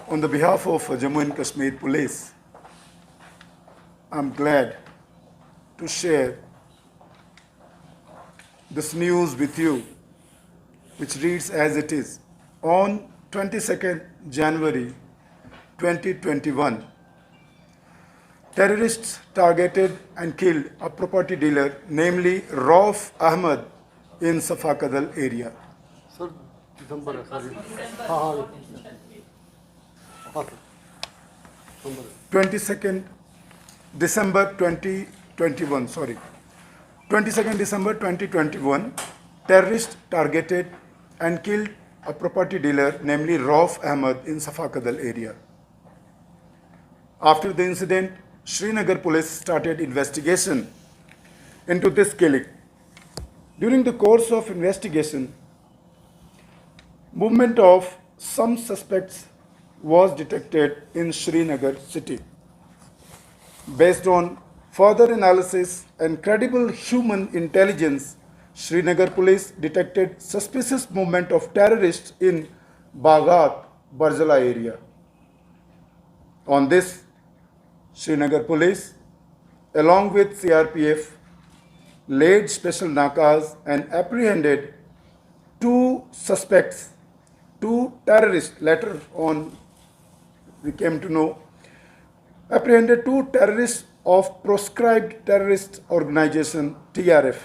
On the behalf of Jammu and Kashmir Police, I'm glad to share this news with you, which reads as it is. On 22nd January 2021, terrorists targeted and killed a property dealer, namely Rauf Ahmed, in Safakadal area. Sir दिसंबर है sir हाँ हाँ हाँ sir दिसंबर 22nd December 2021, 22nd December 2021, terrorists targeted and killed a property dealer, namely Rauf Ahmed, in Safakadal area. After the incident, Srinagar police started investigation into this killing. During the course of investigation, movement of some suspects was detected in Srinagar city. Based on further analysis and credible human intelligence, Srinagar police detected suspicious movement of terrorists in Baghat, Barjala area. On this, Srinagar police, along with CRPF, laid special nakas and apprehended two suspects, two terrorists. Later on, we came to know, apprehended two terrorists of proscribed terrorist organization TRF,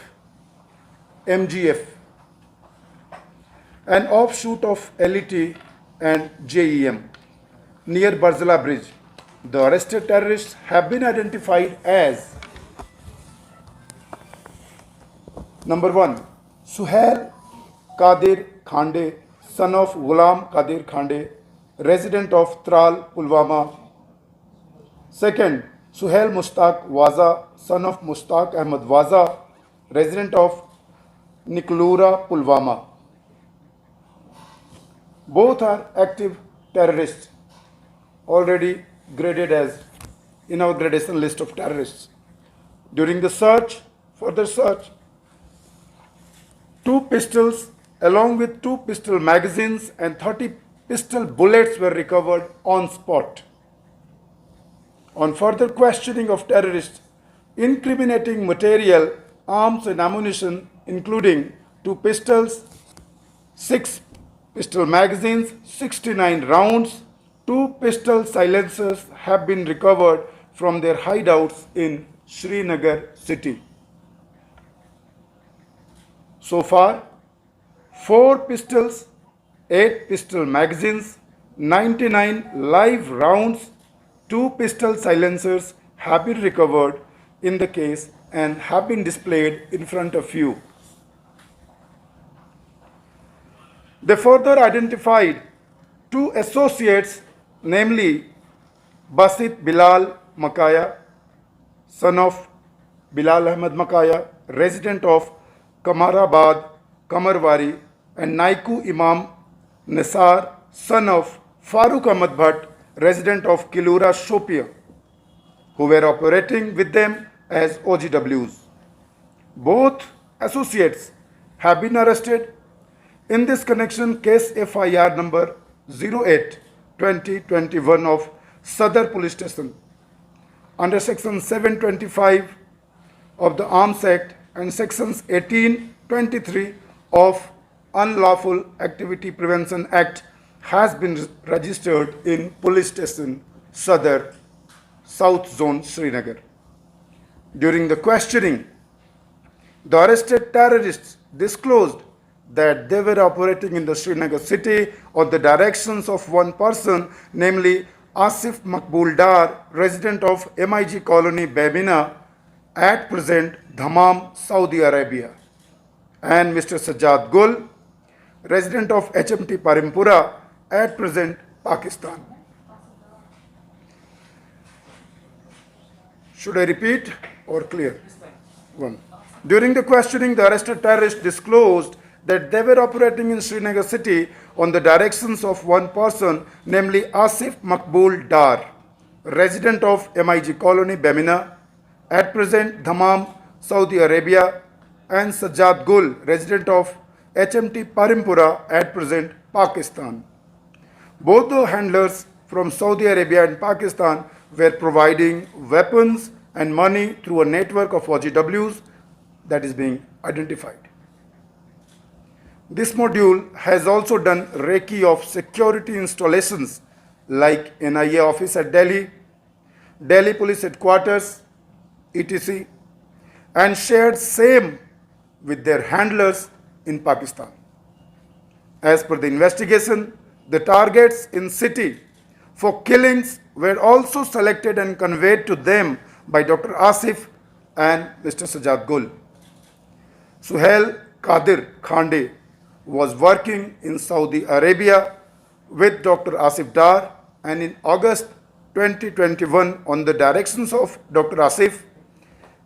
MGF, an offshoot of LET and JEM, near Barzala Bridge. The arrested terrorists have been identified as: number 1, Suhail Qadir Khande, son of Ghulam Qadir Khande, resident of Tral, Pulwama. Second, Suhail Mushtaq Waza, son of Mushtaq Ahmed Waza, resident of Niklura, Pulwama. Both are active terrorists, already graded as in our gradation list of terrorists. During the further search, 2 pistols along with 2 pistol magazines and 30 pistol bullets were recovered on spot. On further questioning of terrorists, incriminating material, arms and ammunition, including 2 pistols, 6 pistol magazines, 69 rounds, 2 pistol silencers have been recovered from their hideouts in Srinagar city. So far, 4 pistols, 8 pistol magazines, 99 live rounds, 2 pistol silencers have been recovered in the case and have been displayed in front of you. They further identified 2 associates, namely Basit Bilal Makaya, son of Bilal Ahmed Makaya, resident of Kamarabad, Kamarwari, and Naiku Imam Nisar, son of Farooq Ahmed Bhatt, resident of Kilura, Shopia, who were operating with them as OGWs. Both associates have been arrested. In this connection, case FIR number 08/2021 of Sadar Police Station under section 725 of the Arms Act and sections 1823 of Unlawful Activity Prevention Act has been registered in Police Station Sadar, South Zone, Srinagar. During the questioning, the arrested terrorists disclosed that they were operating in the Srinagar city on the directions of one person, namely Asif Makbul Dar, resident of MIG Colony, Babina, at present Dammam, Saudi Arabia, and Mr. Sajjad Gul, resident of HMT Parimpura, at present Pakistan. Should I repeat or clear? 1. During the questioning, the arrested terrorists disclosed that they were operating in Srinagar city on the directions of one person, namely Asif Makbul Dar, resident of MIG Colony, Bamina, at present Dammam, Saudi Arabia, and Sajjad Gul, resident of HMT Parimpura, at present Pakistan. Both the handlers from Saudi Arabia and Pakistan were providing weapons and money through a network of OGWs that is being identified. This module has also done recce of security installations like NIA office at Delhi, Delhi Police Headquarters, etc., and shared same with their handlers in Pakistan. As per the investigation, the targets in city for killings were also selected and conveyed to them by Dr. Asif and Mr. Sajjad Gul. Suhail Qadir Khande was working in Saudi Arabia with Dr. Asif Dar, and in August 2021, on the directions of Dr. Asif,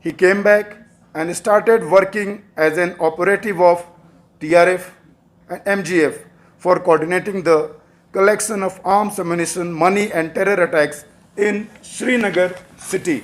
he came back and started working as an operative of TRF and MGF for coordinating the collection of arms, ammunition, money and terror attacks in Srinagar city.